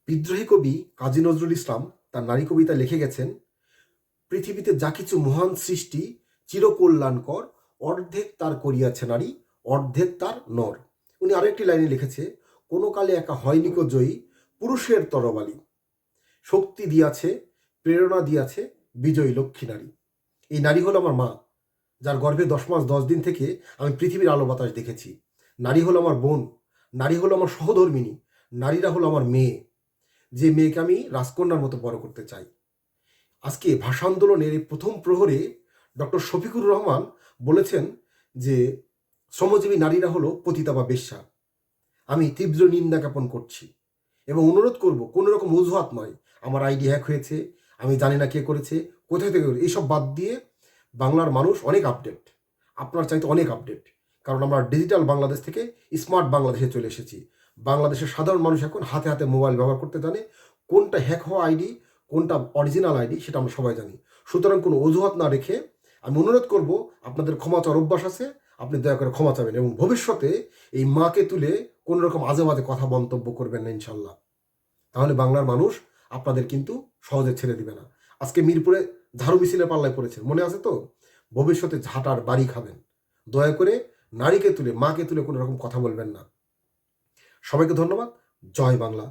বিদ্রোহী কবি কাজী নজরুল ইসলাম তার নারী কবিতা লিখে গেছেন, পৃথিবীতে যা কিছু মহান সৃষ্টি চিরকল্যাণকর, অর্ধেক তার করিয়াছে নারী, অর্ধেক তার নর। উনি আরেকটি লাইনে লিখেছে, কোনো কালে একা হয়নি কো জয়ী, পুরুষের তরবালি শক্তি দিয়াছে, প্রেরণা দিয়াছে বিজয়ী লক্ষ্মী নারী। এই নারী হলো আমার মা, যার গর্ভে 10 মাস 10 দিন থেকে আমি পৃথিবীর আলো বাতাস দেখেছি। নারী হলো আমার বোন, নারী হলো আমার সহধর্মিণী, নারীরা হলো আমার মেয়ে, যে মেয়েকে আমি রাজকন্যার মতো বড় করতে চাই। আজকে ভাষা আন্দোলনের এই প্রথম প্রহরে ডক্টর শফিকুর রহমান বলেছেন যে শ্রমজীবী নারীরা হলো পতিতা বা বেশ্যা। আমি তীব্র নিন্দা জ্ঞাপন করছি এবং অনুরোধ করব, কোনো রকম অজুহাত নয়, আমার আইডি হ্যাক হয়েছে, আমি জানি না কে করেছে, কোথায় থেকে করেছে, এইসব বাদ দিয়ে বাংলার মানুষ অনেক আপডেট, আপনার চাইতে অনেক আপডেট। কারণ আমরা ডিজিটাল বাংলাদেশ থেকে স্মার্ট বাংলাদেশে চলে এসেছি। বাংলাদেশের সাধারণ মানুষ এখন হাতে হাতে মোবাইল ব্যবহার করতে জানে, কোনটা হ্যাক হওয়া আইডি, কোনটা অরিজিনাল আইডি সেটা আমরা সবাই জানি। সুতরাং কোনো অজুহাত না রেখে আমি অনুরোধ করব, আপনাদের ক্ষমা চাওয়ার অভ্যাস আছে, আপনি দয়া করে ক্ষমা চাবেন এবং ভবিষ্যতে এই মাকে তুলে কোনো রকম আজে বাজে কথা মন্তব্য করবেন না ইনশাল্লাহ। তাহলে বাংলার মানুষ আপনাদের কিন্তু সহজে ছেড়ে দিবে না। আজকে মিরপুরে ঝাড়ু মিছিলের পাল্লায় পড়েছে, মনে আছে তো? ভবিষ্যতে ঝাঁটার বাড়ি খাবেন। দয়া করে নারীকে তুলে, মাকে তুলে কোনো রকম কথা বলবেন না। সবাইকে ধন্যবাদ। জয় বাংলা।